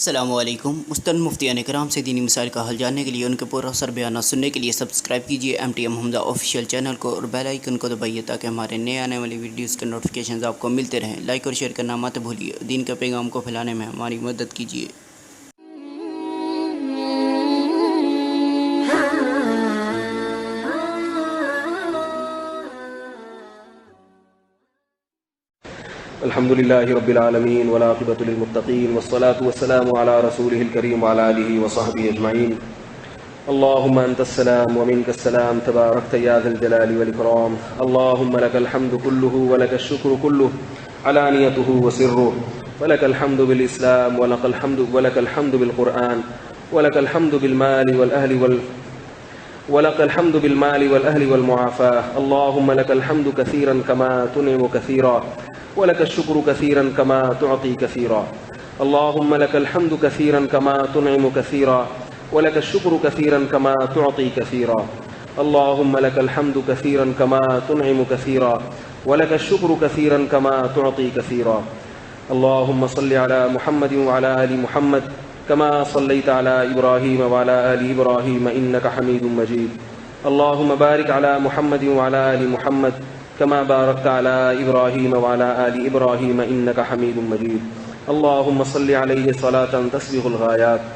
السلام علیکم۔ مستند مفتیان کرام سے دینی مسائل کا حل جاننے کے لیے ان کے پورا سر بیانات سننے کے لیے سبسکرائب کیجیے MTM حمزہ آفیشیل چینل کو اور بیل آئیکن کو دبائیے تاکہ ہمارے نئے آنے والی ویڈیوز کے نوٹیفیکیشنز آپ کو ملتے رہیں۔ لائک اور شیئر کرنا مت بھولیے، دین کے پیغام کو پھیلانے میں ہماری مدد کیجیے۔ الحمد للہ رب العالمین والعاقبۃ للمتقین والصلاة والسلام علی رسولہ الکریم وعلی آلہ وصحبہ اجمعین۔ اللہم انت السلام ومنک السلام تبارکت یا ذا الجلال والاکرام۔ اللہم لک الحمد کلہ ولک الشکر کلہ علانیتہ وسرہ، ولک الحمد بالاسلام ولک الحمد بالقرآن ولک الحمد بالمال والأهل والمعافاة۔ اللهم لك الحمد كثيرا كما تنعم كثيرا ولك الشكر كثيرا كما تعطي كثيرا۔ اللهم لك الحمد كثيرا كما تنعم كثيرا ولك الشكر كثيرا كما تعطي كثيرا۔ اللهم لك الحمد كثيرا كما تنعم كثيرا ولك الشكر كثيرا كما تعطي كثيرا۔ اللهم صل على محمد وعلى آل محمد كما صليت على إبراهيم وعلى آل إبراهيم إنك حميد مجيد۔ اللهم بارك على محمد وعلى آل محمد كما باركت على إبراهيم وعلى آل إبراهيم إنك حميد مجيد۔ اللهم صل عليه صلاة تسبق الغايات،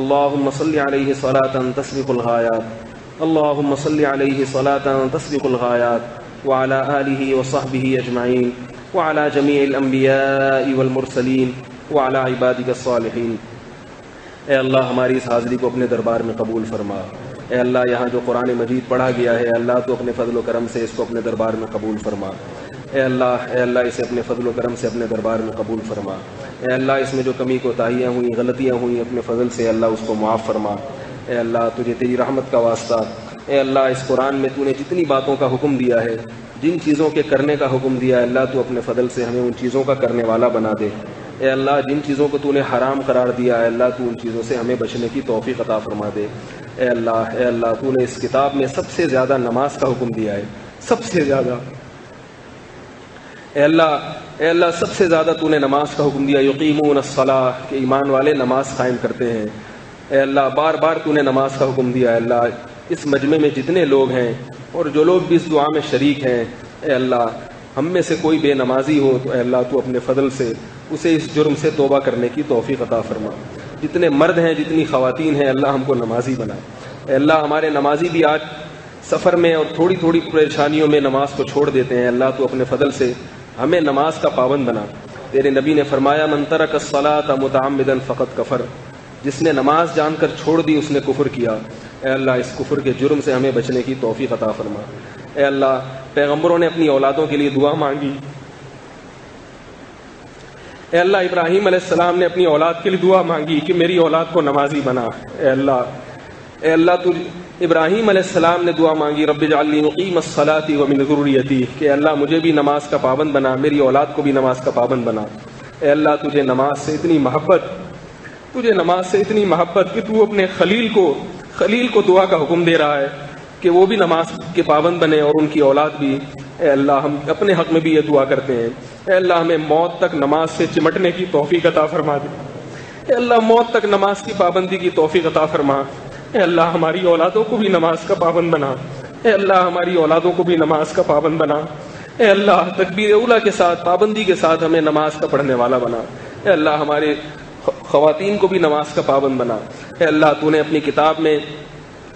اللهم صل عليه صلاة تسبق الغايات، اللهم صل عليه صلاة تسبق الغايات وعلى آله وصحبه أجمعين وعلى جميع الأنبياء والمرسلين وعلى عبادك الصالحين۔ اے اللہ ہماری اس حاضری کو اپنے دربار میں قبول فرما۔ اے اللہ یہاں جو قرآن مجید پڑھا گیا ہے اللہ تو اپنے فضل و کرم سے اس کو اپنے دربار میں قبول فرما۔ اے اللہ اسے اپنے فضل و کرم سے اپنے دربار میں قبول فرما۔ اے اللہ اس میں جو کمی کوتاہیاں ہوئیں غلطیاں ہوئیں اپنے فضل سے اللہ اس کو معاف فرما۔ اے اللہ تجھے تیری رحمت کا واسطہ، اے اللہ اس قرآن میں تو نے جتنی باتوں کا حکم دیا ہے، جن چیزوں کے کرنے کا حکم دیا ہے اللہ تو اپنے فضل سے ہمیں ان چیزوں کا کرنے والا بنا دے۔ اے اللہ جن چیزوں کو تو نے حرام قرار دیا ہے اللہ تو ان چیزوں سے ہمیں بچنے کی توفیق عطا فرما دے۔ اے اللہ تو نے اس کتاب میں سب سے زیادہ نماز کا حکم دیا ہے، سب سے زیادہ۔ اے اللہ سب سے زیادہ تو نے نماز کا حکم دیا، یقیمون الصلاۃ، کہ ایمان والے نماز قائم کرتے ہیں۔ اے اللہ بار بار تو نے نماز کا حکم دیا ہے۔ اللہ اس مجمع میں جتنے لوگ ہیں اور جو لوگ بھی اس دعا میں شریک ہیں، اے اللہ ہم میں سے کوئی بے نمازی ہو تو اے اللہ تو اپنے فضل سے اسے اس جرم سے توبہ کرنے کی توفیق عطا فرما۔ جتنے مرد ہیں جتنی خواتین ہیں اللہ ہم کو نمازی بنا۔ اے اللہ ہمارے نمازی بھی آج سفر میں اور تھوڑی تھوڑی پریشانیوں میں نماز کو چھوڑ دیتے ہیں، اللہ تو اپنے فضل سے ہمیں نماز کا پابند بنا۔ تیرے نبی نے فرمایا من ترک الصلاۃ متعمدا فقد کفر، جس نے نماز جان کر چھوڑ دی اس نے کفر کیا۔ اے اللہ اس کفر کے جرم سے ہمیں بچنے کی توفیق عطا فرما۔ اے اللہ پیغمبروں نے اپنی اولادوں کے لیے دعا مانگی، اے اللہ ابراہیم علیہ السلام نے اپنی اولاد کے لیے دعا مانگی کہ میری اولاد کو نمازی بنا۔ اے اللہ تو ابراہیم علیہ السلام نے دعا مانگی رب اجعلنی مقیم الصلاۃ ومن ذریتی، کہ اللہ مجھے بھی نماز کا پابند بنا، میری اولاد کو بھی نماز کا پابند بنا۔ اے اللہ تجھے نماز سے اتنی محبت کہ تو اپنے خلیل کو دعا کا حکم دے رہا ہے کہ وہ بھی نماز کے پابند بنے اور ان کی اولاد بھی۔ اے اللہ ہم اپنے حق میں بھی یہ دعا کرتے ہیں، اے اللہ ہمیں موت تک نماز سے چمٹنے کی توفیق عطا فرما دے۔ اے اللہ موت تک نماز کی پابندی کی توفیق عطا فرما۔ اے اللہ ہماری اولادوں کو بھی نماز کا پابند بنا۔ اے اللہ ہماری اولادوں کو بھی نماز کا پابند بنا۔ اے اللہ تکبیر اولیٰ کے ساتھ پابندی کے ساتھ ہمیں نماز کا پڑھنے والا بنا۔ اے اللہ ہمارے خواتین کو بھی نماز کا پابند بنا۔ اے اللہ تو نے اپنی کتاب میں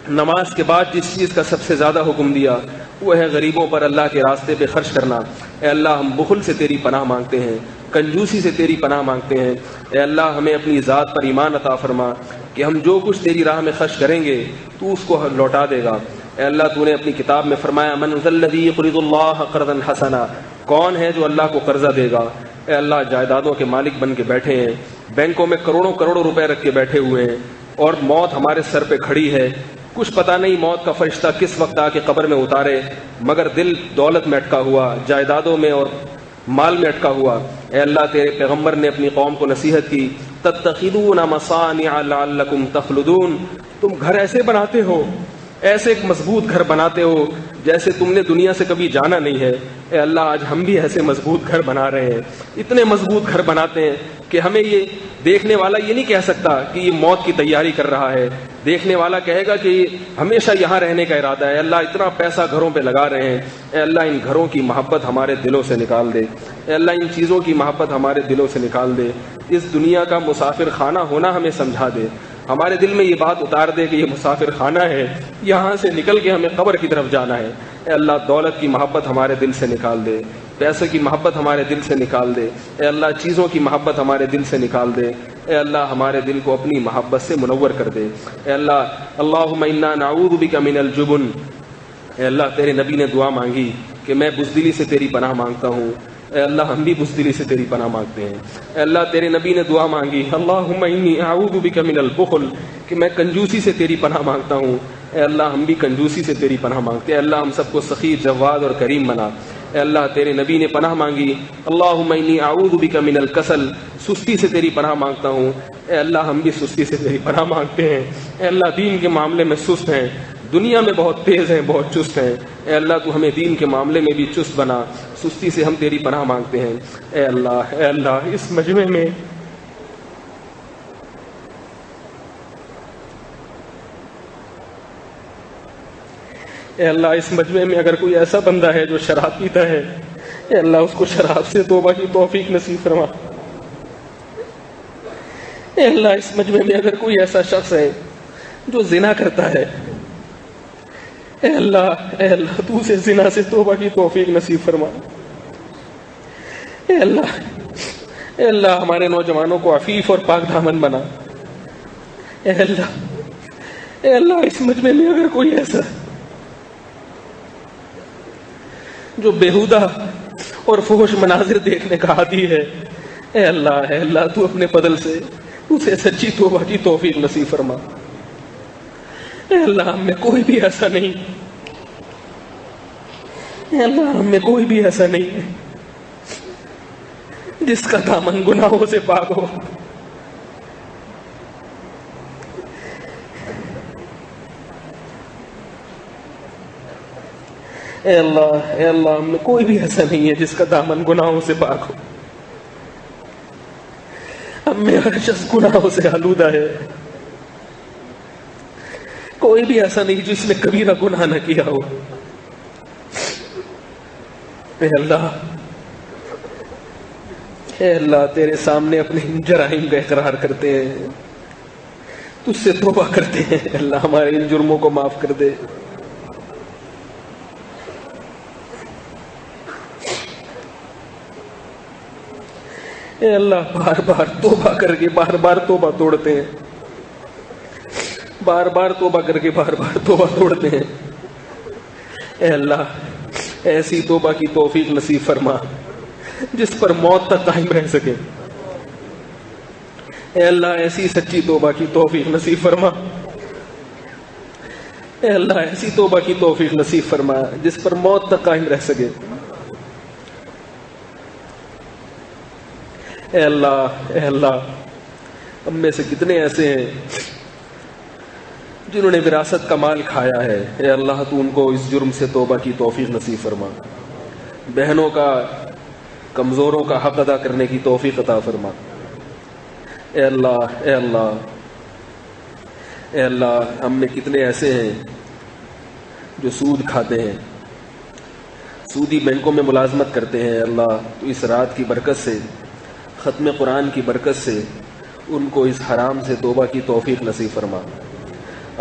نماز کے بعد جس چیز کا سب سے زیادہ حکم دیا وہ ہے غریبوں پر اللہ کے راستے پہ خرچ کرنا۔ اے اللہ ہم بخل سے تیری پناہ مانگتے ہیں، کنجوسی سے تیری پناہ مانگتے ہیں۔ اے اللہ ہمیں اپنی ذات پر ایمان عطا فرما کہ ہم جو کچھ تیری راہ میں خرچ کریں گے تو اس کو لوٹا دے گا۔ اے اللہ تو نے اپنی کتاب میں فرمایا من ذا الذی یقرض اللہ قرضا حسنا، کون ہے جو اللہ کو قرضہ دے گا۔ اے اللہ جائیدادوں کے مالک بن کے بیٹھے ہیں، بینکوں میں کروڑوں روپے رکھ کے بیٹھے ہوئے ہیں اور موت ہمارے سر پہ کھڑی ہے، کچھ پتہ نہیں موت کا فرشتہ کس وقت آ کے قبر میں اتارے، مگر دل دولت میں اٹکا ہوا، جائیدادوں میں اور مال میں اٹکا ہوا۔ اے اللہ تیرے پیغمبر نے اپنی قوم کو نصیحت کی تتخذون مصانع لعلکم تخلدون، تم گھر ایسے بناتے ہو، ایسے ایک مضبوط گھر بناتے ہو جیسے تم نے دنیا سے کبھی جانا نہیں ہے، اے اللہ آج ہم بھی ایسے مضبوط گھر بنا رہے ہیں، اتنے مضبوط گھر بناتے ہیں کہ ہمیں یہ دیکھنے والا یہ نہیں کہہ سکتا کہ یہ موت کی تیاری کر رہا ہے، دیکھنے والا کہے گا کہ یہ ہمیشہ یہاں رہنے کا ارادہ ہے۔ اللہ اتنا پیسہ گھروں پہ لگا رہے ہیں، اے اللہ ان گھروں کی محبت ہمارے دلوں سے نکال دے، اے اللہ ان چیزوں کی محبت ہمارے دلوں سے نکال دے، اس دنیا کا مسافر خانہ ہونا ہمیں سمجھا دے، ہمارے دل میں یہ بات اتار دے کہ یہ مسافر خانہ ہے، یہاں سے نکل کے ہمیں قبر کی طرف جانا ہے۔ اے اللہ دولت کی محبت ہمارے دل سے نکال دے، پیسے کی محبت ہمارے دل سے نکال دے، اے اللہ چیزوں کی محبت ہمارے دل سے نکال دے، اے اللہ ہمارے دل کو اپنی محبت سے منور کر دے۔ اے اللہ اللہم انا نعوذ بک من الجبن، اے اللہ تیرے نبی نے دعا مانگی کہ میں بزدلی سے تیری پناہ مانگتا ہوں، اے اللہ ہم بھی بزدلی سے تیری پناہ مانگتے ہیں۔ اے اللہ تیرے نبی نے دعا مانگی اللہم انی اعوذ بک من البخل، کہ میں کنجوسی سے تیری پناہ مانگتا ہوں، اے اللہ ہم بھی کنجوسی سے تیری پناہ مانگتے ہیں۔ اے اللہ ہم سب کو سخی، جواد اور کریم بنا۔ اے اللہ تیرے نبی نے پناہ مانگی اللہم انی اعوذ بک من الکسل، سستی سے تیری پناہ مانگتا ہوں، اے اللہ ہم بھی سستی سے تیری پناہ مانگتے ہیں۔ اے اللہ دین کے معاملے میں سست ہیں، دنیا میں بہت تیز ہیں، بہت چست ہیں، اے اللہ تو ہمیں دین کے معاملے میں بھی چست بنا، سستی سے ہم تیری پناہ مانگتے ہیں۔ اے اللہ اس مجمع میں اے اللہ اس مجمع میں اگر کوئی ایسا بندہ ہے جو شراب پیتا ہے، اے اللہ اس کو شراب سے توبہ کی توفیق نصیب فرما۔ اے اللہ اس مجمع میں اگر کوئی ایسا شخص ہے جو زنا کرتا ہے، اے اللہ تو اسے زنا سے توبہ کی توفیق نصیب فرما۔ اے اللہ ہمارے نوجوانوں کو عفیف اور پاک دامن بنا۔ اے اللہ اس مجمع میں اگر کوئی ایسا جو بےہودہ اور فحش مناظر دیکھنے کا عادی ہے، اے اللہ تو اپنے فضل سے اسے سچی توبہ کی توفیق نصیب فرما۔ اے اللہ ہم میں کوئی بھی ایسا نہیں، اے اللہ ہم میں کوئی بھی ایسا نہیں ہے جس کا دامن گناہوں سے پاک ہو۔ اے اللہ ہم میں کوئی بھی ایسا نہیں ہے جس کا دامن گناہوں سے پاک ہو۔ ہم میں ہر شخص گناہوں سے آلودہ ہے، کوئی بھی ایسا نہیں جس نے کبیرہ گناہ نہ کیا ہو۔ اے اللہ تیرے سامنے اپنے جرائم کا اقرار کرتے ہیں، تجھ سے توبہ کرتے ہیں، اللہ ہمارے ان جرموں کو معاف کر دے۔ اے اللہ بار بار توبہ کر کے بار بار توبہ توڑتے ہیں، بار بار توبہ کر کے بار بار توبہ توڑتے ہیں۔ اے اللہ ایسی توبہ کی توفیق نصیب فرما جس پر موت تک قائم رہ سکے۔ اے اللہ ایسی سچی توبہ کی توفیق نصیب فرما، اے اللہ ایسی توبہ کی توفیق نصیب فرما جس پر موت تک قائم رہ سکے۔ اے اللہ ہم میں سے کتنے ایسے ہیں جنہوں نے وراثت کا مال کھایا ہے، اے اللہ تو ان کو اس جرم سے توبہ کی توفیق نصیب فرما، بہنوں کا، کمزوروں کا حق ادا کرنے کی توفیق عطا فرما۔ اے اللہ ہم میں کتنے ایسے ہیں جو سود کھاتے ہیں، سودی بینکوں میں ملازمت کرتے ہیں، اے اللہ تو اس رات کی برکت سے، ختم قرآن کی برکت سے ان کو اس حرام سے توبہ کی توفیق نصیب فرما۔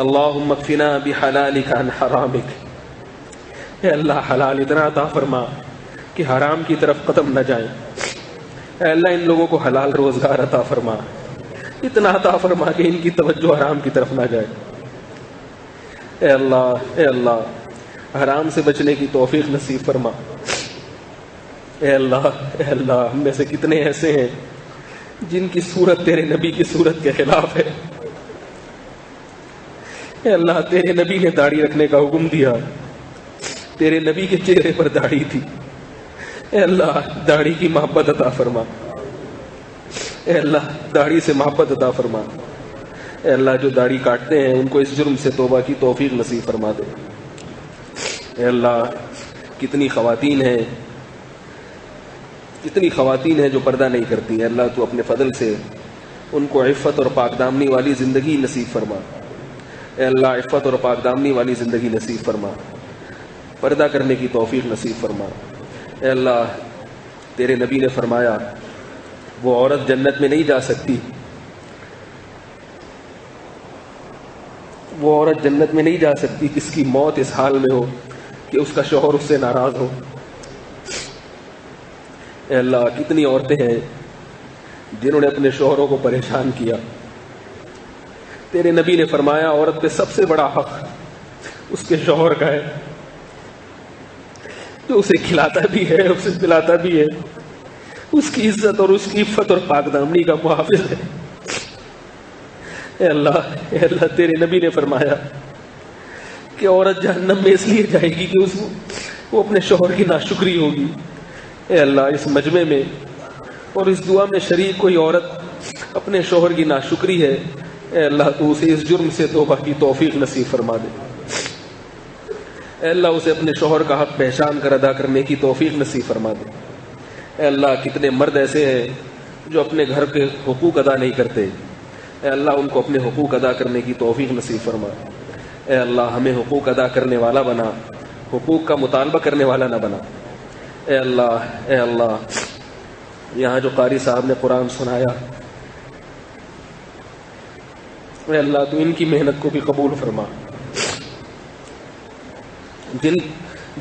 اللہم اکفنا بحلالک عن حرامک، اے اللہ حلال اتنا عطا فرما کہ حرام کی طرف قدم نہ جائیں۔ اے اللہ ان لوگوں کو حلال روزگار عطا فرما، اتنا عطا فرما کہ ان کی توجہ حرام کی طرف نہ جائے۔ اے اللہ حرام سے بچنے کی توفیق نصیب فرما۔ اے اللہ ہم میں سے کتنے ایسے ہیں جن کی صورت تیرے نبی کی صورت کے خلاف ہے۔ اے اللہ تیرے نبی نے داڑھی رکھنے کا حکم دیا، تیرے نبی کے چہرے پر داڑھی تھی، اے اللہ داڑھی کی محبت عطا فرما، اے اللہ داڑھی سے محبت عطا فرما۔ اے اللہ جو داڑھی کاٹتے ہیں ان کو اس جرم سے توبہ کی توفیق نصیب فرما دے۔ اے اللہ کتنی خواتین ہیں جو پردہ نہیں کرتی ہیں، اللہ تو اپنے فضل سے ان کو عفت اور پاک دامنی والی زندگی نصیب فرما۔ اے اللہ عفت اور پاک دامنی والی زندگی نصیب فرما، پردہ کرنے کی توفیق نصیب فرما۔ اے اللہ تیرے نبی نے فرمایا وہ عورت جنت میں نہیں جا سکتی، وہ عورت جنت میں نہیں جا سکتی جس کی موت اس حال میں ہو کہ اس کا شوہر اس سے ناراض ہو۔ اے اللہ کتنی عورتیں ہیں جنہوں نے اپنے شوہروں کو پریشان کیا۔ تیرے نبی نے فرمایا عورت پہ سب سے بڑا حق اس کے شوہر کا ہے، جو اسے کھلاتا بھی ہے، اسے پلاتا بھی ہے، اس کی عزت اور اس کی عفت اور پاک دامنی کا محافظ ہے۔ اے اللہ تیرے نبی نے فرمایا کہ عورت جہنم میں اس لیے جائے گی کہ وہ اپنے شوہر کی ناشکری ہوگی۔ اے اللہ اس مجمع میں اور اس دعا میں شریک کوئی عورت اپنے شوہر کی ناشکری ہے، اے اللہ تو اسے اس جرم سے توبہ کی توفیق نصیب فرما دے۔ اے اللہ اسے اپنے شوہر کا حق پہچان کر ادا کرنے کی توفیق نصیب فرما دے۔ اے اللہ کتنے مرد ایسے ہیں جو اپنے گھر کے حقوق ادا نہیں کرتے، اے اللہ ان کو اپنے حقوق ادا کرنے کی توفیق نصیب فرما۔ اے اللہ ہمیں حقوق ادا کرنے والا بنا، حقوق کا مطالبہ کرنے والا نہ بنا۔ اے اللہ یہاں جو قاری صاحب نے قرآن سنایا، اے اللہ تو ان کی محنت کو بھی قبول فرما۔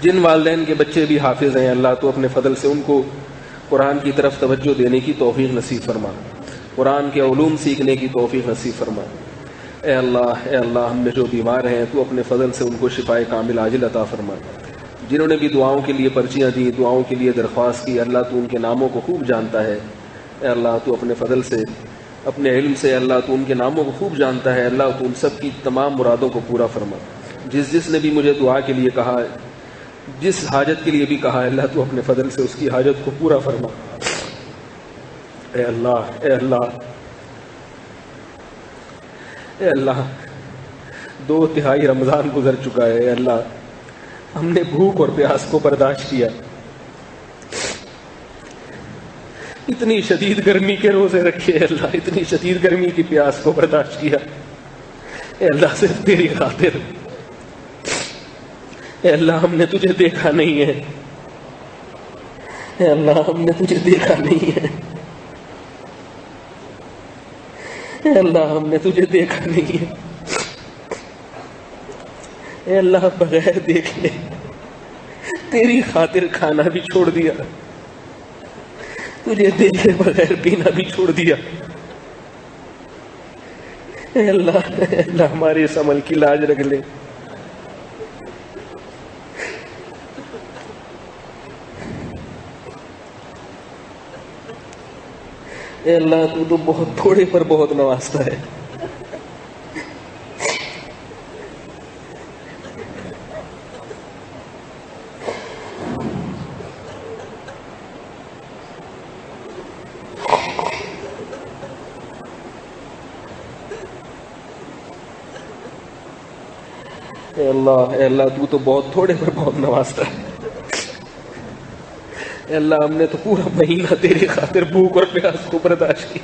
جن والدین کے بچے بھی حافظ ہیں اللہ تو اپنے فضل سے ان کو قرآن کی طرف توجہ دینے کی توفیق نصیب فرما، قرآن کے علوم سیکھنے کی توفیق نصیب فرما۔ اے اللہ ہم میں جو بیمار ہیں تو اپنے فضل سے ان کو شفائے کامل عاجل عطا فرما۔ جنہوں نے بھی دعاؤں کے لیے پرچیاں دی، دعاؤں کے لیے درخواست کی، اللہ تو ان کے ناموں کو خوب جانتا ہے۔ اے اللہ تو اپنے فضل سے اپنے علم سے اللہ تو ان کے ناموں کو خوب جانتا ہے، اللہ تو ان سب کی تمام مرادوں کو پورا فرما۔ جس نے بھی مجھے دعا کے لیے کہا، جس حاجت کے لیے بھی کہا، اللہ تو اپنے فضل سے اس کی حاجت کو پورا فرما۔ اے اللہ 2/3 رمضان گزر چکا ہے، اے اللہ ہم نے بھوک اور پیاس کو برداشت کیا، اتنی شدید گرمی کے روزے رکھے، اے اللہ اتنی شدید گرمی کی پیاس کو برداشت کیا، اے اللہ صرف تیری خاطر۔ اے اللہ ہم نے تجھے دیکھا نہیں ہے، اے اللہ ہم نے تجھے دیکھا نہیں ہے، اے اللہ ہم نے تجھے دیکھا نہیں ہے، اے اللہ بغیر دیکھے تیری خاطر کھانا بھی چھوڑ دیا، تجھے دیکھے بغیر پینا بھی چھوڑ دیا۔ اے اللہ ہمارے اس عمل کی لاج رکھ لے۔ اے اللہ تو بہت تھوڑے پر بہت نوازتا ہے۔ اے اللہ تو بہت تھوڑے پر بہت نوازتا ہے۔ اے اللہ ہم نے تو پورا مہینہ تیری خاطر بھوک اور پیاس کو برداشت کی۔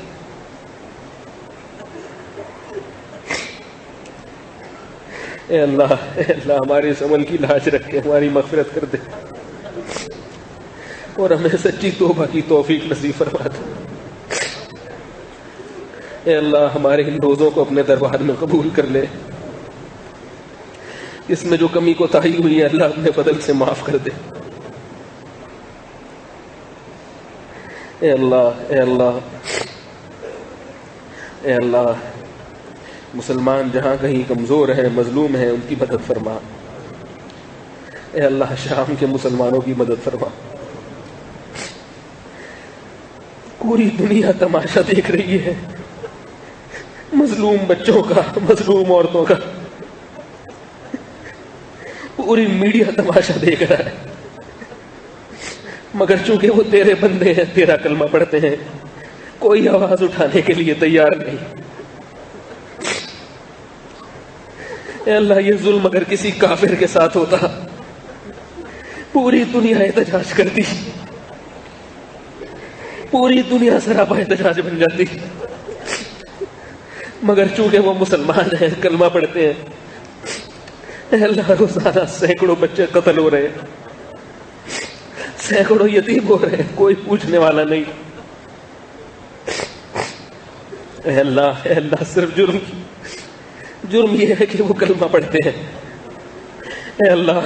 اے اللہ ہمارے اس عمل کی لاج رکھ کے ہماری مغفرت کر دے اور ہمیں سچی توبہ کی توفیق نصیب فرما دے۔ اے اللہ ہمارے ان روزوں کو اپنے دربار میں قبول کر لے، اس میں جو کمی کوتاہی ہوئی ہے اللہ اپنے فضل سے معاف کر دے۔ اے اللہ مسلمان جہاں کہیں کمزور ہیں، مظلوم ہیں، ان کی مدد فرما۔ اے اللہ شام کے مسلمانوں کی مدد فرما۔ پوری دنیا تماشا دیکھ رہی ہے، مظلوم بچوں کا، مظلوم عورتوں کا، پوری میڈیا تماشا دیکھ رہا ہے، مگر چونکہ وہ تیرے بندے ہیں، تیرا کلمہ پڑھتے ہیں، کوئی آواز اٹھانے کے لیے تیار نہیں۔ اے اللہ یہ ظلم اگر کسی کافر کے ساتھ ہوتا، پوری دنیا احتجاج کرتی، پوری دنیا سراپا احتجاج بن جاتی، مگر چونکہ وہ مسلمان ہیں، کلمہ پڑھتے ہیں، اے اللہ روزانہ سینکڑوں بچے قتل ہو رہے ہیں، سینکڑوں یتیم ہو رہے ہیں، کوئی پوچھنے والا نہیں۔ اے اللہ صرف جرم یہ ہے کہ وہ کلمہ پڑھتے ہیں۔ اے اللہ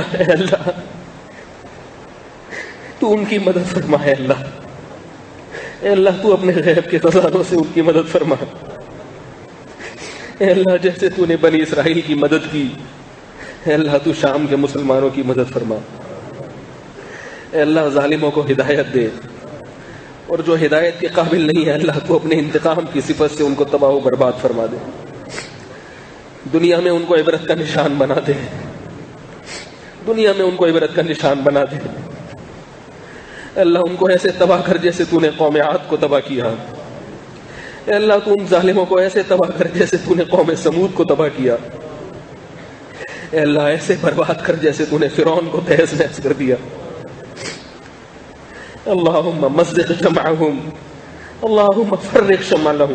تو ان کی مدد فرما، اے اللہ تو اپنے غیب کے خزانوں سے ان کی مدد فرما۔ اے اللہ جیسے تو نے بنی اسرائیل کی مدد کی، اے اللہ تو شام کے مسلمانوں کی مدد فرما۔ اے اللہ ظالموں کو ہدایت دے، اور جو ہدایت کے قابل نہیں ہے اللہ تو اپنے انتقام کی صفت سے ان کو تباہ و برباد فرما دے، دنیا میں ان کو عبرت کا نشان بنا دے، دنیا میں ان کو عبرت کا نشان بنا دے۔ اللہ ان کو ایسے تباہ کر جیسے تو نے قوم عاد کو تباہ کیا، اے اللہ تو ان ظالموں کو ایسے تباہ کر جیسے تو نے قوم سمود کو تباہ کیا، اے اللہ ایسے برباد کر جیسے تو نے فرعون کو تہس نہس کر دیا۔ اللہم مزق جمعہم، اللہم فرق شملہم۔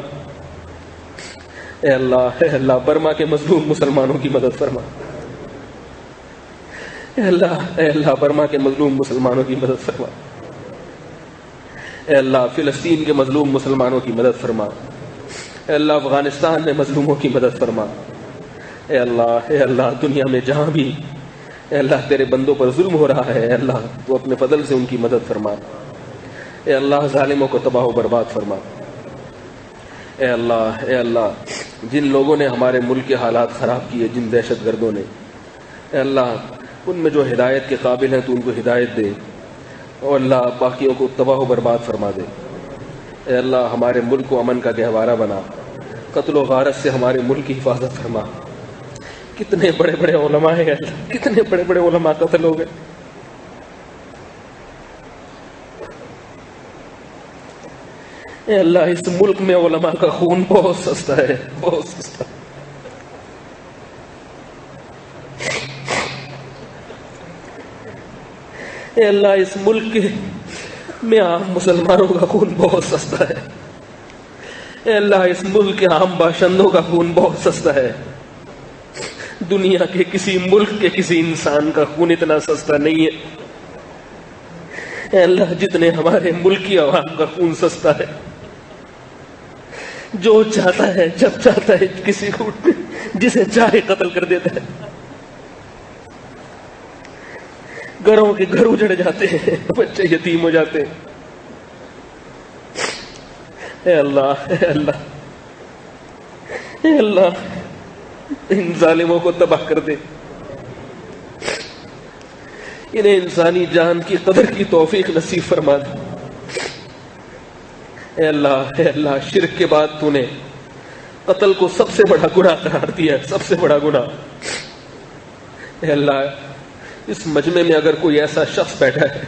اے اللہ برما کے مظلوم مسلمانوں کی مدد فرما، اے اللہ برما کے مظلوم مسلمانوں کی مدد فرما، اے اللہ فلسطین کے مظلوم مسلمانوں کی مدد فرما، اے اللہ افغانستان میں مظلوموں کی مدد فرما، اے اللہ دنیا میں جہاں بھی اے اللہ تیرے بندوں پر ظلم ہو رہا ہے، اے اللہ تو اپنے فضل سے ان کی مدد فرما، اے اللہ ظالموں کو تباہ و برباد فرما۔ اے اللہ جن لوگوں نے ہمارے ملک کے حالات خراب کیے، جن دہشت گردوں نے، اے اللہ ان میں جو ہدایت کے قابل ہیں تو ان کو ہدایت دے، اور اللہ باقیوں کو تباہ و برباد فرما دے۔ اے اللہ ہمارے ملک کو امن کا گہوارہ بنا، قتل و غارت سے ہمارے ملک کی حفاظت فرما۔ کتنے بڑے بڑے علماء ہیں اللہ، کتنے بڑے بڑے علماء قتل ہو گئے۔ اے اللہ اس ملک میں علماء کا خون بہت سستا ہے، بہت سستا۔ اے اللہ اس ملک میں عام مسلمانوں کا خون بہت سستا ہے، اے اللہ اس ملک کے عام باشندوں کا خون بہت سستا ہے۔ دنیا کے کسی ملک کے کسی انسان کا خون اتنا سستا نہیں ہے اے اللہ جتنے ہمارے ملک کی عوام کا خون سستا ہے۔ جو چاہتا ہے جب چاہتا ہے کسی کو جسے چاہے قتل کر دیتا ہے، گھروں کے گھر اجڑ جاتے ہیں، بچے یتیم ہو جاتے ہیں۔ اے اللہ ان ظالموں کو تباہ کر دے، انہیں انسانی جان کی قدر کی توفیق نصیب فرما دے۔ اے اللہ شرک کے بعد تو نے قتل کو سب سے بڑا گناہ قرار دیا ہے، سب سے بڑا گناہ۔ اے اللہ اس مجمع میں اگر کوئی ایسا شخص بیٹھا ہے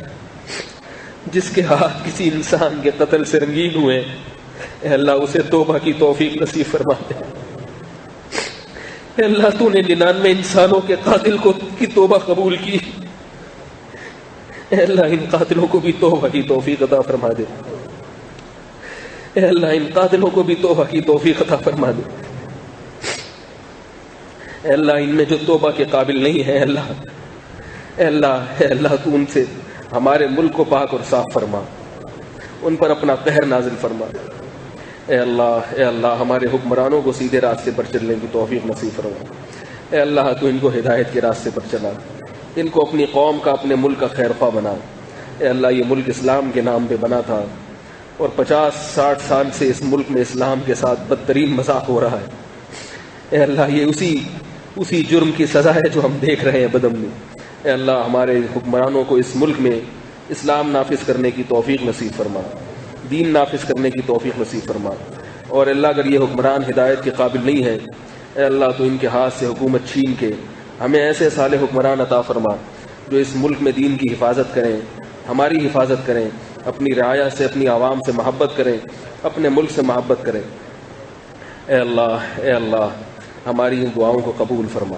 جس کے ہاتھ کسی انسان کے قتل سے رنگین ہوئے، اے اللہ اسے توبہ کی توفیق نصیب فرما دے۔ اے اللہ تو نے 99 انسانوں کے قاتل کی توبہ قبول کی، اے اللہ ان قاتلوں کو بھی توبہ کی توفیق عطا فرما دے۔ اے اللہ ان قاتلوں کو بھی توبہ کی توفیق عطا فرما دے۔ اے اللہ ان میں جو توبہ کے قابل نہیں ہے، اے اللہ تو ان سے ہمارے ملک کو پاک اور صاف فرما، ان پر اپنا قہر نازل فرما۔ اے اللہ ہمارے حکمرانوں کو سیدھے راستے پر چلنے کی توفیق نصیب فرما۔ اے اللہ تو ان کو ہدایت کے راستے پر چلا، ان کو اپنی قوم کا اپنے ملک کا خیر خواہ بنا۔ اے اللہ یہ ملک اسلام کے نام پہ بنا تھا اور 50-60 سال سے اس ملک میں اسلام کے ساتھ بدترین مذاق ہو رہا ہے۔ اے اللہ یہ اسی جرم کی سزا ہے جو ہم دیکھ رہے ہیں بدم میں۔ اے اللہ ہمارے حکمرانوں کو اس ملک میں اسلام نافذ کرنے کی توفیق نصیب فرما، دین نافذ کرنے کی توفیق نصیب فرما۔ اور اللہ اگر یہ حکمران ہدایت کے قابل نہیں ہے، اے اللہ تو ان کے ہاتھ سے حکومت چھین کے ہمیں ایسے صالح حکمران عطا فرما جو اس ملک میں دین کی حفاظت کریں، ہماری حفاظت کریں، اپنی رعایا سے اپنی عوام سے محبت کریں، اپنے ملک سے محبت کریں۔ اے اللہ ہماری ان دعاؤں کو قبول فرما۔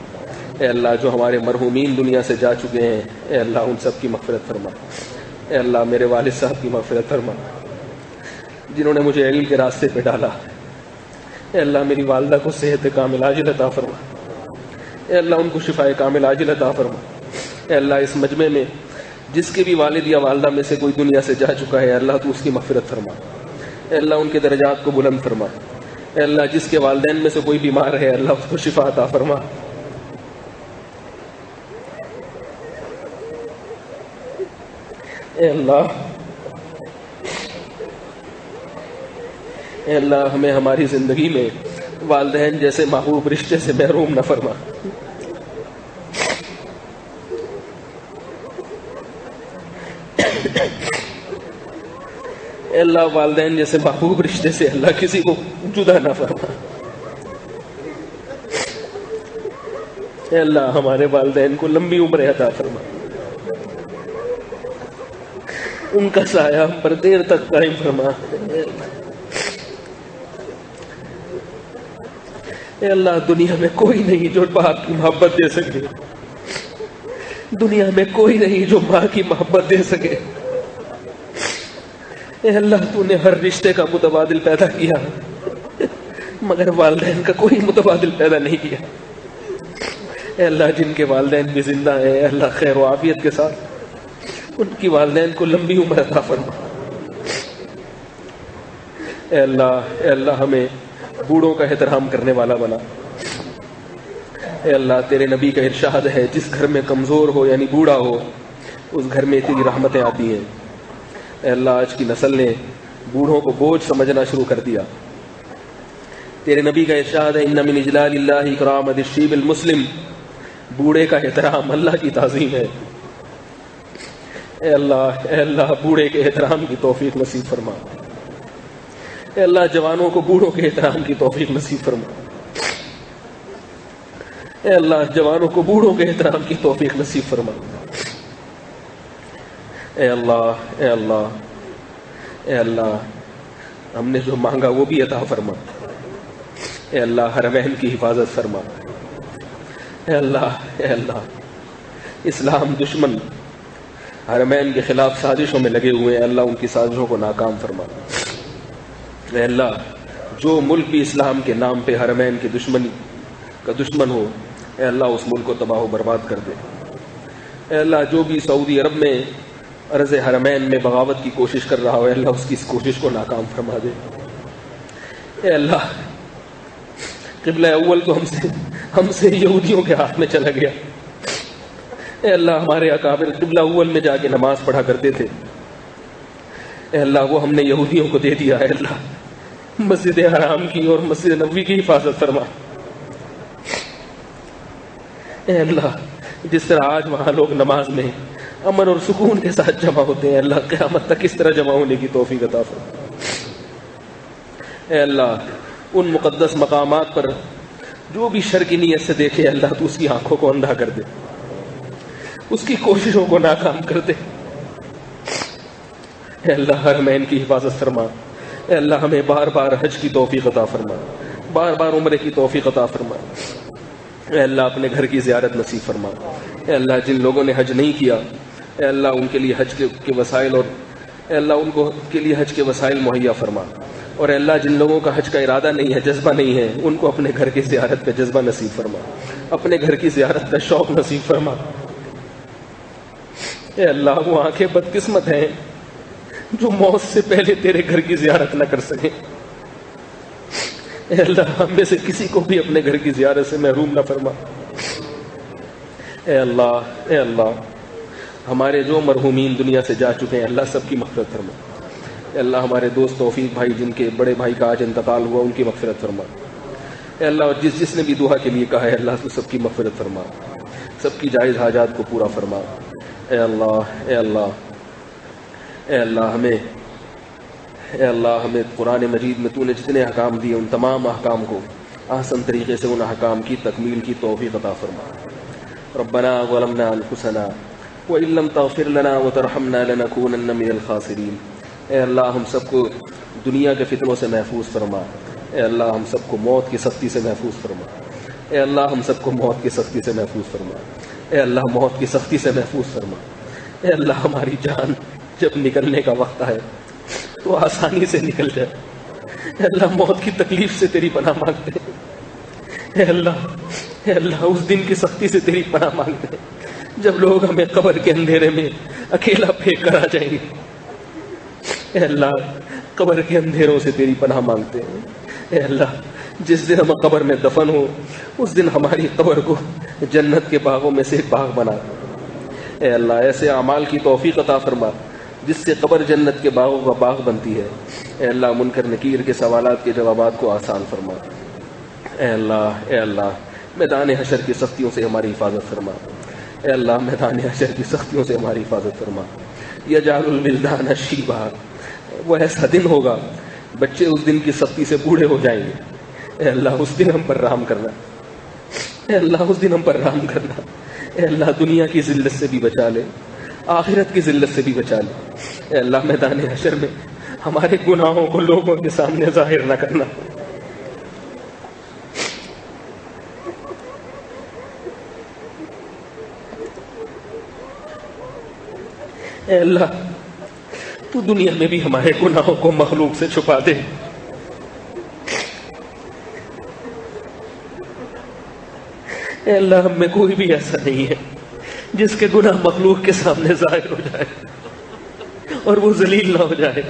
اے اللہ جو ہمارے مرحومین دنیا سے جا چکے ہیں اے اللہ ان سب کی مغفرت فرما. اے اللہ میرے والد صاحب کی مغفرت فرما جنہوں نے مجھے علم کے راستے پہ ڈالا. اے اللہ میری والدہ کو صحت کامل عاجل عطا فرما. اے اللہ ان کو شفائے کامل عاجل عطا فرما. اے اللہ اس مجمع میں جس کے بھی والد یا والدہ میں سے کوئی دنیا سے جا چکا ہے اللہ تو اس کی مغفرت فرما. اے اللہ ان کے درجات کو بلند فرما. اے اللہ جس کے والدین میں سے کوئی بیمار ہے اللہ اس کو شفا عطا فرما. اے اللہ ہمیں ہماری زندگی میں والدین جیسے محبوب رشتے سے محروم نہ فرما. اے اللہ والدین جیسے محبوب رشتے سے اللہ کسی کو جدا نہ فرما. اے اللہ ہمارے والدین کو لمبی عمر عطا فرما. ان کا سایہ ہم پر دیر تک قائم فرما. اے اللہ دنیا میں کوئی نہیں جو باپ کی محبت دے سکے. دنیا میں کوئی نہیں جو ماں کی محبت دے سکے. اے اللہ تو نے ہر رشتے کا متبادل پیدا کیا مگر والدین کا کوئی متبادل پیدا نہیں کیا. اے اللہ جن کے والدین بھی زندہ ہیں اے اللہ خیر و عافیت کے ساتھ ان کی والدین کو لمبی عمر عطا فرما. اے اللہ ہمیں بوڑھوں کا احترام کرنے والا بنا. اے اللہ تیرے نبی کا ارشاد ہے جس گھر میں کمزور ہو یعنی بوڑھا ہو اس گھر میں تیری رحمتیں آتی ہیں. اے اللہ آج کی نسل نے بوڑھوں کو بوجھ سمجھنا شروع کر دیا. تیرے نبی کا ارشاد ہے ان من اجلال اللہ اکرام الشیب المسلم. بوڑھے کا احترام اللہ کی تعظیم ہے. اے اللہ بوڑھے کے احترام کی توفیق نصیب فرما. اے اللہ جوانوں کو بوڑھوں کے احترام کی توفیق نصیب فرما. اے اللہ جوانوں کو بوڑھوں کے احترام کی توفیق نصیب فرما. اے اللہ ہم نے جو مانگا وہ بھی عطا فرما. اے اللہ حرمین کی حفاظت فرما. اے اللہ اسلام دشمن حرمین کے خلاف سازشوں میں لگے ہوئے ہیں اللہ ان کی سازشوں کو ناکام فرما. اے اللہ جو ملک بھی اسلام کے نام پہ حرمین کی دشمنی کا دشمن ہو اے اللہ اس ملک کو تباہ و برباد کر دے. اے اللہ جو بھی سعودی عرب میں عرض حرمین میں بغاوت کی کوشش کر رہا ہو اے اللہ اس کی اس کوشش کو ناکام فرما دے. اے اللہ قبلہ اول تو ہم سے یہودیوں کے ہاتھ میں چلا گیا. اے اللہ ہمارے اکابر قبلہ اول میں جا کے نماز پڑھا کرتے تھے اے اللہ وہ ہم نے یہودیوں کو دے دیا. اے اللہ مسجد حرام کی اور مسجد نبوی کی حفاظت فرما. اے اللہ جس طرح آج وہاں لوگ نماز میں امن اور سکون کے ساتھ جمع ہوتے ہیں اللہ قیامت تک اس طرح جمع ہونے کی توفیق عطا فرما. اے اللہ ان مقدس مقامات پر جو بھی شر کی نیت سے دیکھے اللہ تو اس کی آنکھوں کو اندھا کر دے, اس کی کوششوں کو ناکام کر دے. اے اللہ حرمین کی حفاظت فرما. اے اللہ ہمیں بار بار حج کی توفیق عطا فرما, بار بار عمرے کی توفیق عطا فرما. اے اللہ اپنے گھر کی زیارت نصیب فرما. اے اللہ جن لوگوں نے حج نہیں کیا اے اللہ ان کے لیے حج کے وسائل اور اے اللہ ان کو کے لیے حج کے وسائل مہیا فرما. اور اے اللہ جن لوگوں کا حج کا ارادہ نہیں ہے, جذبہ نہیں ہے, ان کو اپنے گھر کی زیارت پہ جذبہ نصیب فرما, اپنے گھر کی زیارت پہ شوق نصیب فرما. اے اللہ وہ آنکھیں بدقسمت ہیں جو موت سے پہلے تیرے گھر کی زیارت نہ کر سکیں. اے اللہ ہم میں سے کسی کو بھی اپنے گھر کی زیارت سے محروم نہ فرما. اے اللہ ہمارے جو مرحومین دنیا سے جا چکے ہیں اللہ سب کی مغفرت فرما. اے اللہ ہمارے دوست توفیق بھائی جن کے بڑے بھائی کا آج انتقال ہوا ان کی مغفرت فرما. اے اللہ اور جس نے بھی دعا کے لیے کہا ہے اللہ تو سب کی مغفرت فرما, سب کی جائز حاجات کو پورا فرما. اے اللہ ہمیں قرآن مجید میں تو نے جتنے احکام دیے ان تمام احکام کو احسن طریقے سے ان احکام کی تکمیل کی توفیق عطا فرما. ربنا ظلمنا انفسنا وان لم تغفر لنا وترحمنا لنكونن من الخاسرین. اے اللہ ہم سب کو دنیا کے فتنوں سے محفوظ فرما. اے اللہ ہم سب کو موت کی سختی سے محفوظ فرما. اے اللہ ہم سب کو موت کی سختی سے محفوظ فرما، اے اللہ موت کی سختی سے محفوظ فرما، اے اللہ ہماری جان جب نکلنے کا وقت آئے تو آسانی سے نکل جائے، اے اللہ موت کی تکلیف سے تیری پناہ مانگتے ہیں، اے اللہ اس دن کی سختی سے تیری پناہ مانگتے ہیں جب لوگ ہمیں قبر کے اندھیرے میں اکیلا پھینک کر آ جائیں گے، اے اللہ قبر کے اندھیروں سے تیری پناہ مانگتے ہیں، اے اللہ جس دن ہم قبر میں دفن ہو اس دن ہماری قبر کو جنت کے باغوں میں سے ایک باغ بنا دے، اے اللہ ایسے اعمال کی توفیق عطا فرما جس سے قبر جنت کے باغوں کا باغ بنتی ہے، اے اللہ منکر نکیر کے سوالات کے جوابات کو آسان فرما، اے اللہ میدان حشر کی سختیوں سے ہماری حفاظت فرما، اے اللہ میدان حشر کی سختیوں سے ہماری حفاظت فرما، یجعل الولدان شیبا، وہ ایسا دن ہوگا بچے اس دن کی سختی سے بوڑھے ہو جائیں گے، اے اللہ اس دن ہم پر رحم کرنا، اے اللہ اس دن ہم پر رحم کرنا، اے اللہ دنیا کی ذلت سے بھی بچا لے، آخرت کی ذلت سے بھی بچا لے، اے اللہ میدان حشر میں ہمارے گناہوں کو لوگوں کے سامنے ظاہر نہ کرنا، اے اللہ تو دنیا میں بھی ہمارے گناہوں کو مخلوق سے چھپا دے، اے اللہ ہم میں کوئی بھی ایسا نہیں ہے جس کے گناہ مخلوق کے سامنے ظاہر ہو جائے اور وہ ذلیل نہ ہو جائے،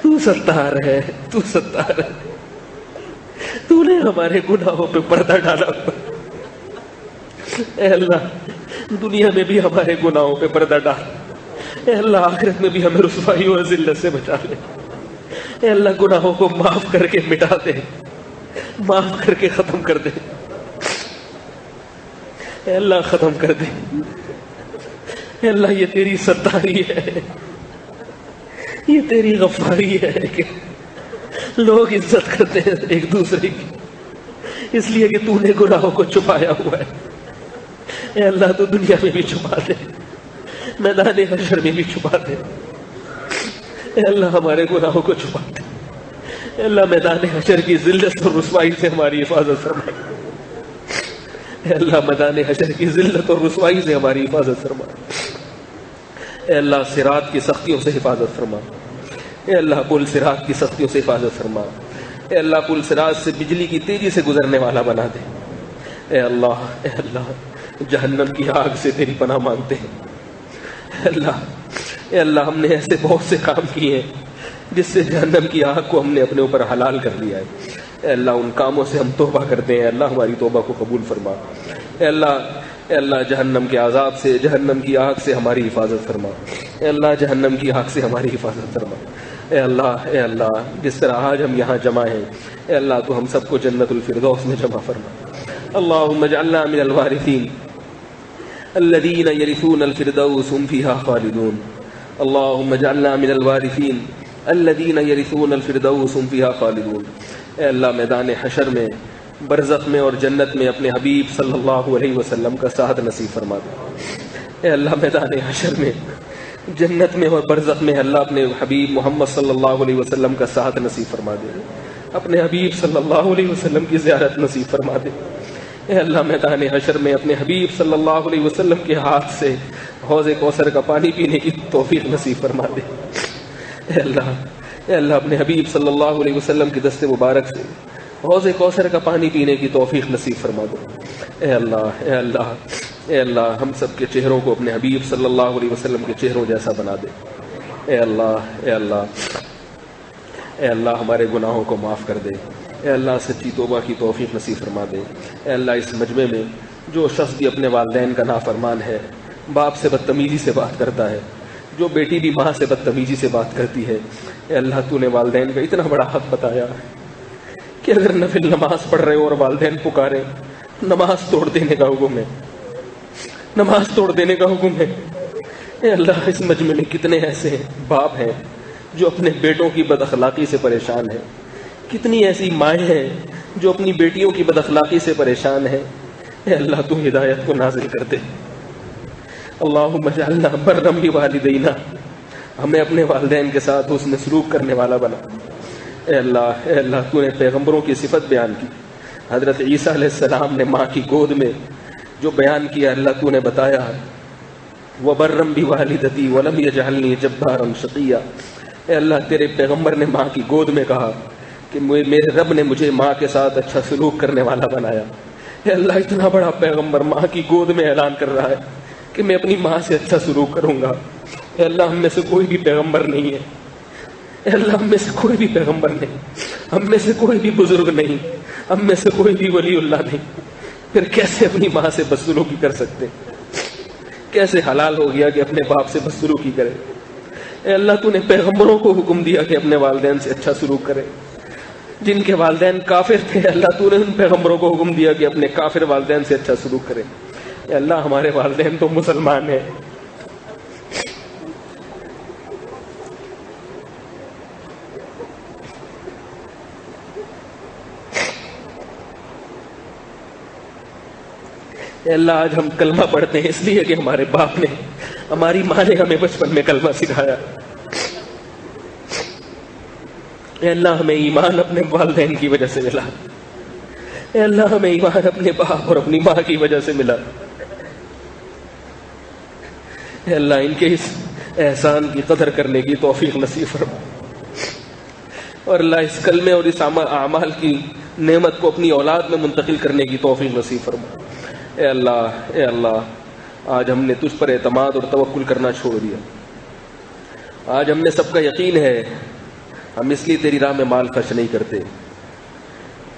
تو ستار ہے، تو ستار ہے، تو نے ہمارے گناہوں پہ پردہ ڈالا، اے اللہ دنیا میں بھی ہمارے گناہوں پہ پردہ ڈال، اے اللہ آخرت میں بھی ہمیں رسوائی اور ذلت سے بچا لے، اے اللہ گناہوں کو معاف کر کے مٹا دے، معاف کر کے ختم کر دے، اے اللہ ختم کر دے، اے اللہ یہ تیری ستاری ہے، یہ تیری غفاری ہے کہ لوگ عزت کرتے ہیں ایک دوسرے کی، اس لیے کہ تو نے گناہوں کو چھپایا ہوا ہے، اے اللہ تو دنیا میں بھی چھپا دے، میدان حشر میں بھی چھپا دے، اے اللہ ہمارے گناہوں کو چھپا دے، اے اللہ میدان حشر کی ذلت اور رسوائی سے ہماری حفاظت فرما، اے اللہ میدان حشر کی ذلت اور رسوائی سے ہماری حفاظت فرما، اے اللہ صراط کی سختیوں سے حفاظت فرما، اے اللہ پل صراط کی سختیوں سے حفاظت فرما، اے اللہ پل صراط سے بجلی کی تیزی سے گزرنے والا بنا دے، اے اللہ جہنم کی آگ سے تیری پناہ مانگتے ہیں، اے اللہ ہم نے ایسے بہت سے کام کیے ہیں جس سے جہنم کی آگ کو ہم نے اپنے اوپر حلال کر لیا ہے، اے اللہ ان کاموں سے ہم توبہ کرتے ہیں، اللہ ہماری توبہ کو قبول فرما، اے اللہ جہنم کے عذاب سے، جہنم کی آگ سے ہماری حفاظت فرما، اے اللہ جہنم کی آگ سے ہماری حفاظت فرما، اے اللہ جس طرح آج ہم یہاں جمع ہیں، اے اللہ تو ہم سب کو جنت الفردوس میں جمع فرما، اللہم اجعلنا من الوارثین الذین یرثون الفردوس هم فیہا خالدون، اللہم اجعلنا من الوارثین الذین یرثون الفردوس هم فیہا خالدون، اے اللہ میدان حشر میں، برزخ میں اور جنت میں اپنے حبیب صلی اللہ علیہ وسلم کا ساتھ نصیب فرما دے، اے اللہ میدان حشر میں، جنت میں اور برزخ میں اللہ اپنے حبیب محمد صلی اللہ علیہ وسلم کا ساتھ نصیب فرما دے، اپنے حبیب صلی اللہ علیہ وسلم کی زیارت نصیب فرما دے، اے اللہ میدان حشر میں اپنے حبیب صلی اللہ علیہ وسلم کے ہاتھ سے حوض کوثر کا پانی پینے کی توفیق نصیب فرما دے، اے اللہ اپنے حبیب صلی اللہ علیہ وسلم کی دست مبارک سے حوض کوثر کا پانی پینے کی توفیق نصیب فرما دے، اے اللہ ہم سب کے چہروں کو اپنے حبیب صلی اللہ علیہ وسلم کے چہروں جیسا بنا دے، اے اللہ ہمارے گناہوں کو معاف کر دے، اے اللہ سچی توبہ کی توفیق نصیب فرما دے، اے اللہ اس مجمع میں جو شخص بھی اپنے والدین کا نافرمان ہے، باپ سے بدتمیزی سے بات کرتا ہے، جو بیٹی بھی ماں سے بدتمیزی سے بات کرتی ہے، اے اللہ تو نے والدین کا اتنا بڑا حق بتایا کہ اگر نفل نماز پڑھ رہے ہو اور والدین پکارے، نماز توڑ دینے کا حکم ہے، نماز توڑ دینے کا حکم ہے، اے اللہ اس مجمع میں کتنے ایسے باپ ہیں جو اپنے بیٹوں کی بد اخلاقی سے پریشان ہیں، کتنی ایسی مائیں ہیں جو اپنی بیٹیوں کی بد اخلاقی سے پریشان ہیں، اے اللہ تو ہدایت کو نازل کر دے، اللہم اجعلنا برا بوالدینا، ہمیں اپنے والدین کے ساتھ حسن سلوک کرنے والا بنا، اے اللہ تو نے پیغمبروں کی صفت بیان کی، حضرت عیسیٰ علیہ السلام نے ماں کی گود میں جو بیان کیا اللہ تو نے بتایا وَبَرًّا بِوَالِدَتِي وَلَمْ يَجْعَلْنِي جَبَّارًا شَقِيًّا، اے اللہ تیرے پیغمبر نے ماں کی گود میں کہا کہ میرے رب نے مجھے ماں کے ساتھ اچھا سلوک کرنے والا بنایا۔ اے اللہ اتنا بڑا پیغمبر ماں کی گود میں اعلان کر رہا ہے کہ میں اپنی ماں سے اچھا سلوک کروں گا۔ اے اللہ ہم میں سے کوئی بھی پیغمبر نہیں ہے، اے اللہ ہم میں سے کوئی بھی پیغمبر نہیں، ہم میں سے کوئی بھی بزرگ نہیں، ہم میں سے کوئی بھی ولی اللہ نہیں، پھر کیسے اپنی ماں سے بدسلوکی کر سکتے؟ کیسے حلال ہو گیا کہ اپنے باپ سے بدسلوکی کرے؟ اے اللہ تو نے پیغمبروں کو حکم دیا کہ اپنے والدین سے اچھا سلوک کرے، جن کے والدین کافر تھے اللہ تو نے ان پیغمبروں کو حکم دیا کہ اپنے کافر والدین سے اچھا سلوک کرے۔ اے اللہ ہمارے والدین تو مسلمان ہیں، اے اللہ آج ہم کلمہ پڑھتے ہیں اس لیے کہ ہمارے باپ نے، ہماری ماں نے ہمیں بچپن میں کلمہ سکھایا۔ اے اللہ ہمیں ایمان اپنے والدین کی وجہ سے ملا، اے اللہ ہمیں ایمان اپنے باپ اور اپنی ماں کی وجہ سے ملا۔ اے اللہ ان کے اس احسان کی قدر کرنے کی توفیق نصیب فرما، اور اللہ اس کلمے اور اس اعمال کی نعمت کو اپنی اولاد میں منتقل کرنے کی توفیق نصیب فرما۔ اے اللہ آج ہم نے تجھ پر اعتماد اور توکل کرنا چھوڑ دیا، آج ہم نے سب کا یقین ہے، ہم اس لیے تیری راہ میں مال خرچ نہیں کرتے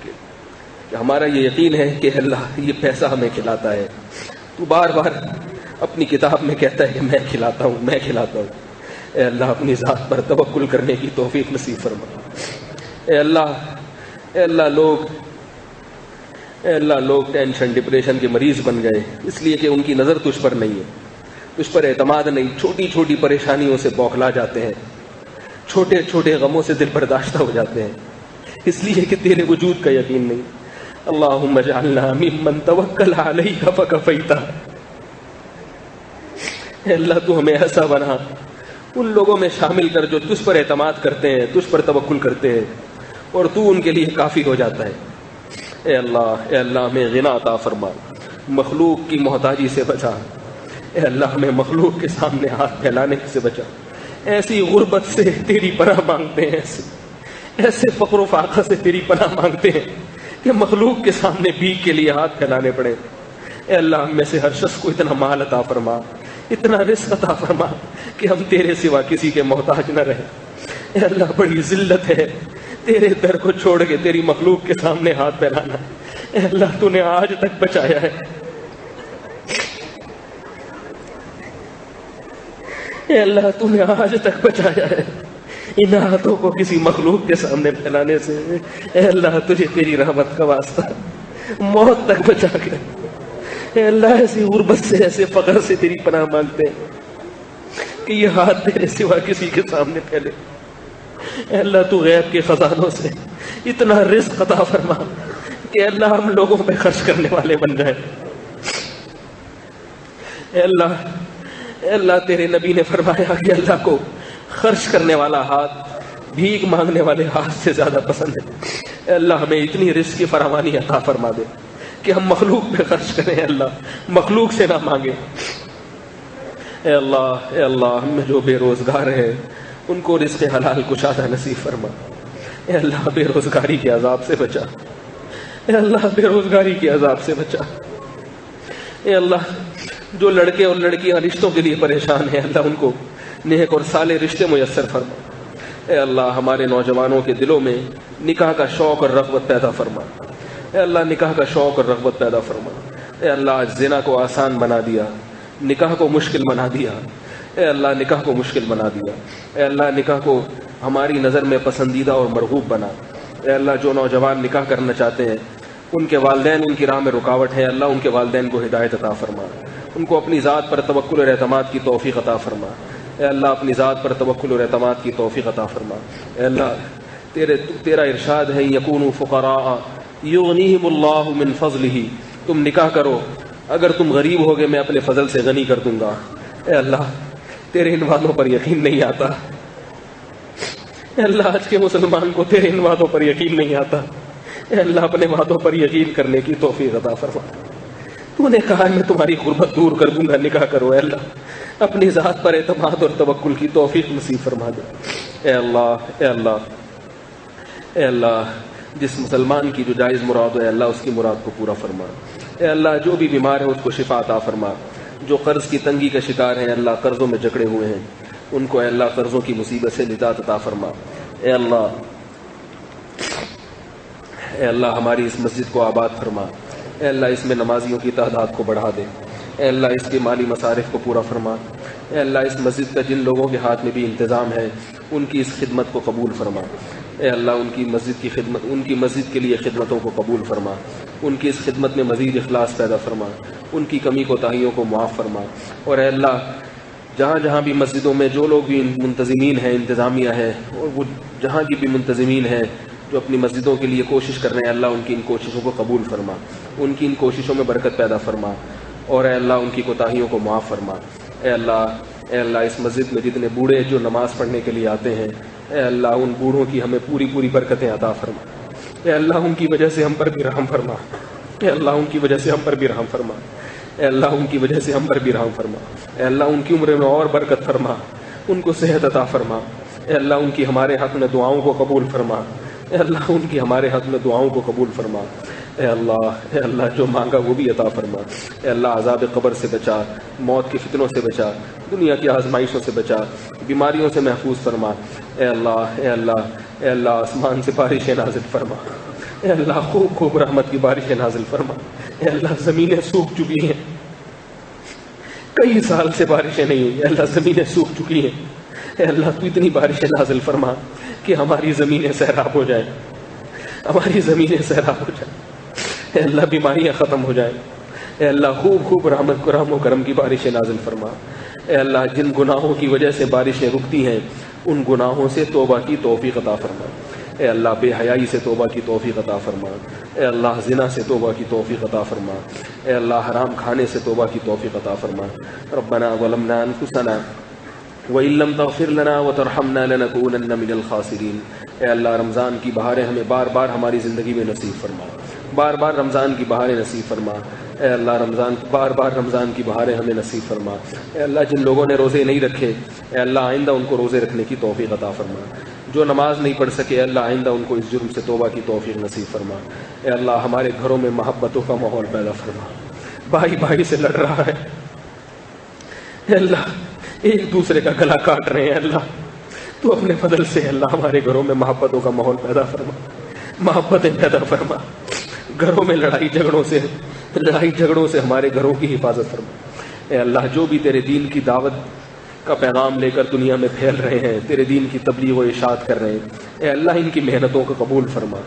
کہ ہمارا یہ یقین ہے کہ اللہ یہ پیسہ ہمیں کھلاتا ہے، تو بار بار اپنی کتاب میں کہتا ہے کہ میں کھلاتا ہوں، میں کھلاتا ہوں۔ اے اللہ اپنی ذات پر توکل کرنے کی توفیق نصیب فرما۔ اے اللہ لوگ ٹینشن ڈپریشن کے مریض بن گئے اس لیے کہ ان کی نظر تجھ پر نہیں ہے، تجھ پر اعتماد نہیں، چھوٹی چھوٹی پریشانیوں سے بوکھلا جاتے ہیں، چھوٹے چھوٹے غموں سے دل برداشتہ ہو جاتے ہیں اس لیے کہ تیرے وجود کا یقین نہیں۔ اللہم اجعلنا ممن توکل علیک فکفیتہ، اے اللہ تو ہمیں ایسا بنا، ان لوگوں میں شامل کر جو تجھ پر اعتماد کرتے ہیں، تجھ پر توکل کرتے ہیں اور تو ان کے لیے کافی ہو جاتا ہے۔ اے اللہ ہمیں غنا عطا فرما، مخلوق کی محتاجی سے بچا، اے اللہ ہمیں مخلوق کے سامنے ہاتھ پھیلانے سے بچا، ایسی غربت سے تیری پناہ مانگتے ہیں، ایسے فقر و فاقہ سے تیری پناہ مانگتے ہیں کہ مخلوق کے سامنے بھیک کے لیے ہاتھ پھیلانے پڑے۔ اے اللہ ہم میں سے ہر شخص کو اتنا مال عطا فرما، اتنا رزق عطا فرما کہ ہم تیرے سوا کسی کے محتاج نہ رہیں۔ اے اللہ بڑی ذلت ہے تیرے در کو چھوڑ کے تیری مخلوق کے سامنے ہاتھ پھیلانا۔ اے اللہ تو نے آج تک بچایا ہے، اے اللہ تو نے آج تک بچایا ہے ان ہاتھوں کو کسی مخلوق کے سامنے پھیلانے سے۔ اے اللہ تجھے تیری رحمت کا واسطہ موت تک بچا کے، اے اللہ ایسی غربت سے ایسے فقر سے تیری پناہ مانگتے ہیں کہ یہ ہاتھ تیرے سوا کسی کے سامنے پھیلے۔ اے اللہ تو غیب کے خزانوں سے اتنا رزق عطا فرما کہ اللہ ہم لوگوں پہ خرچ کرنے والے بن جائیں۔ اے اللہ تیرے نبی نے فرمایا کہ اللہ کو خرچ کرنے والا ہاتھ بھیک مانگنے والے ہاتھ سے زیادہ پسند ہے۔ اے اللہ ہمیں اتنی رزق کی فراوانی عطا فرما دے کہ ہم مخلوق پہ خرچ کریں، اللہ مخلوق سے نہ مانگیں۔ اے اللہ ہم میں جو بے روزگار ہیں ان کو رزق حلال کشادہ نصیب فرما۔ اے اللہ بے روزگاری کے عذاب سے بچا، اے اللہ بے روزگاری کے عذاب سے بچا۔ اے اللہ جو لڑکے اور لڑکیاں رشتوں کے لیے پریشان ہیں اللہ ان کو نیک اور صالح رشتے میسر فرما۔ اے اللہ ہمارے نوجوانوں کے دلوں میں نکاح کا شوق اور رغبت پیدا فرما، اے اللہ نکاح کا شوق اور رغبت پیدا فرما۔ اے اللہ آج زنا کو آسان بنا دیا، نکاح کو مشکل بنا دیا، اے اللہ نکاح کو مشکل بنا دیا، اے اللہ نکاح کو ہماری نظر میں پسندیدہ اور مرغوب بنا۔ اے اللہ جو نوجوان نکاح کرنا چاہتے ہیں ان کے والدین ان کی راہ میں رکاوٹ ہے، اللہ ان کے والدین کو ہدایت عطا فرما، ان کو اپنی ذات پر توکل اور اعتماد کی توفیق عطا فرما۔ اے اللہ اپنی ذات پر توکل اور اعتماد کی توفیق عطا فرما۔ اے اللہ تیرا ارشاد ہے یکونوا فقراء یغنیہم اللہ من فضلہ، تم نکاح کرو، اگر تم غریب ہوگے میں اپنے فضل سے غنی کر دوں گا۔ اے اللہ تیرے ان وعدوں پر یقین نہیں آتا، اے اللہ آج کے مسلمان کو تیرے ان وعدوں پر یقین نہیں آتا اے اللہ اپنے وعدوں پر یقین کرنے کی توفیق عطا فرما. تو نے کہا میں تمہاری غربت دور کر دوں گا، نکاح کرو. اے اللہ اپنی ذات پر اعتماد اور توکل کی توفیق نصیب فرما دے. اے اللہ اے اللہ اے اللہ جس مسلمان کی جو جائز مراد ہو اے اللہ اس کی مراد کو پورا فرما. اے اللہ جو بھی بیمار ہے اس کو شفا عطا فرما. جو قرض کی تنگی کا شکار ہیں اللہ قرضوں میں جکڑے ہوئے ہیں ان کو اے اللہ قرضوں کی مصیبت سے نجات عطا فرما. اے اللہ ہماری اس مسجد کو آباد فرما. اے اللہ اس میں نمازیوں کی تعداد کو بڑھا دے. اے اللہ اس کے مالی مصارف کو پورا فرما. اے اللہ اس مسجد کا جن لوگوں کے ہاتھ میں بھی انتظام ہے ان کی اس خدمت کو قبول فرما. اے اللہ ان کی مسجد کے لیے خدمتوں کو قبول فرما. ان کی اس خدمت میں مزید اخلاص پیدا فرما. ان کی کمی کوتاہیوں کو معاف فرما. اور اے اللہ جہاں جہاں بھی مسجدوں میں جو لوگ بھی منتظمین ہیں، انتظامیہ ہے، اور وہ جہاں کی بھی منتظمین ہیں جو اپنی مسجدوں کے لیے کوشش کر رہے ہیں اللہ ان کی ان کوششوں کو قبول فرما. ان کی ان کوششوں میں برکت پیدا فرما. اور اے اللہ ان کی کوتاہیوں کو معاف فرما. اے اللہ اس مسجد میں جتنے بوڑھے جو نماز پڑھنے کے لیے آتے ہیں اے اللہ ان بوڑھوں کی ہمیں پوری برکتیں عطا فرما. اے اللہ ان کی وجہ سے ہم پر بھی رحم فرما. اے اللہ ان کی وجہ سے ہم پر بھی رحم فرما. اے اللہ ان کی وجہ سے ہم پر بھی رحم فرما. اے اللہ ان کی عمر میں اور برکت فرما. ان کو صحت عطا فرما. اے اللہ ان کی ہمارے حق میں دعاؤں کو قبول فرما. اے اللہ ان کی ہمارے حق میں دعاؤں کو قبول فرما. اے اللہ جو مانگا وہ بھی عطا فرما. اے اللہ عذاب قبر سے بچا، موت کے فتنوں سے بچا، دنیا کی آزمائشوں سے بچا، بیماریوں سے محفوظ فرما. اے اللہ آسمان سے بارشیں نازل فرما. اے اللہ خوب رحمت کی بارشیں نازل فرما. اے اللہ زمینیں سوکھ چکی ہیں، کئی سال سے بارشیں نہیں ہوئی. اے اللہ زمینیں سوکھ چکی ہیں. اے اللہ تو اتنی بارشیں نازل فرما کہ ہماری زمینیں سیراب ہو جائیں، ہماری زمینیں سیراب ہو جائیں. اے اللہ بیماریاں ختم ہو جائیں. اے اللہ خوب رحمت رحم و کرم کی بارشیں نازل فرما. اے اللہ جن گناہوں کی وجہ سے بارشیں رکتی ہیں ان گناہوں سے توبہ کی توفیق عطا فرما. اے اللہ بے حیائی سے توبہ کی توفیق عطا فرما. اے اللہ زنا سے توبہ کی توفیق عطا فرما. اے اللہ حرام کھانے سے توبہ کی توفیق عطا فرما. ربنا ظلمنا انفسنا وَإِن لَّمْ تَغْفِرْ لَنَا وَتَرْحَمْنَا لَنَكُونَنَّ مِنَ الْخَاسِرِينَ. اے اللہ رمضان کی بہاریں ہمیں بار ہماری زندگی میں نصیب فرما. بار رمضان کی بہاریں نصیب فرما. اے اللہ بار رمضان کی بہاریں ہمیں نصیب فرما. اے اللہ جن لوگوں نے روزے نہیں رکھے اے اللہ آئندہ ان کو روزے رکھنے کی توفیق عطا فرما. جو نماز نہیں پڑھ سکے اے اللہ آئندہ ان کو اس جرم سے توبہ کی توفیق نصیب فرما. اے اللہ ہمارے گھروں میں محبتوں کا ماحول پیدا فرما. بھائی سے لڑ رہا ہے اے اللہ، ایک دوسرے کا گلا کاٹ رہے ہیں. اللہ تو اپنے فضل سے اللہ ہمارے گھروں میں محبتوں کا ماحول پیدا فرما، محبتیں پیدا فرما. گھروں میں لڑائی جھگڑوں سے ہمارے گھروں کی حفاظت فرما. اے اللہ جو بھی تیرے دین کی دعوت کا پیغام لے کر دنیا میں پھیل رہے ہیں، تیرے دین کی تبلیغ و اشاعت کر رہے ہیں اے اللہ ان کی محنتوں کو قبول فرما.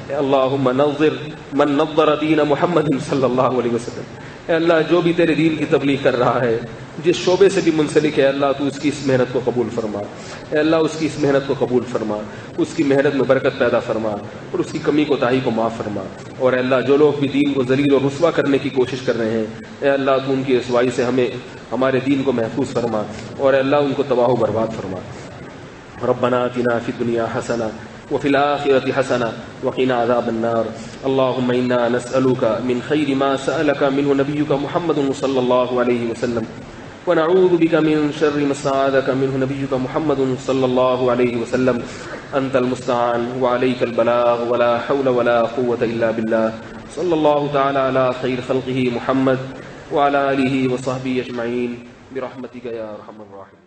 اے اللہم نظر من نظر دین محمد صلی اللہ علیہ وسلم. اے اللہ جو بھی تیرے دین کی تبلیغ کر رہا ہے، جس شعبے سے بھی منسلک ہے اللہ تو اس کی اس محنت کو قبول فرما. اے اللہ اس کی اس محنت کو قبول فرما، اس کی محنت میں برکت پیدا فرما اور اس کی کمی کوتاہی کو معاف فرما. اور اے اللہ جو لوگ بھی دین کو ذلیل و رسوا کرنے کی کوشش کر رہے ہیں اے اللہ تو ان کی رسوائی سے ہمارے دین کو محفوظ فرما اور اے اللہ ان کو تباہ و برباد فرما. ربنا آتنا فی الدنیا حسنہ وفي الآخرة حسنة وقنا عذاب النار. اللهم إنا نسألك من خير ما سألك منه نبيك محمد صلى الله عليه وسلم ونعوذ بك من شر ما استعاذك منه نبيك محمد صلى الله عليه وسلم. أنت المستعان وعليك البلاغ ولا حول ولا قوة إلا بالله. صلى الله تعالى على خير خلقه محمد وعلى آله وصحبه أجمعين برحمتك يا أرحم الراحمين.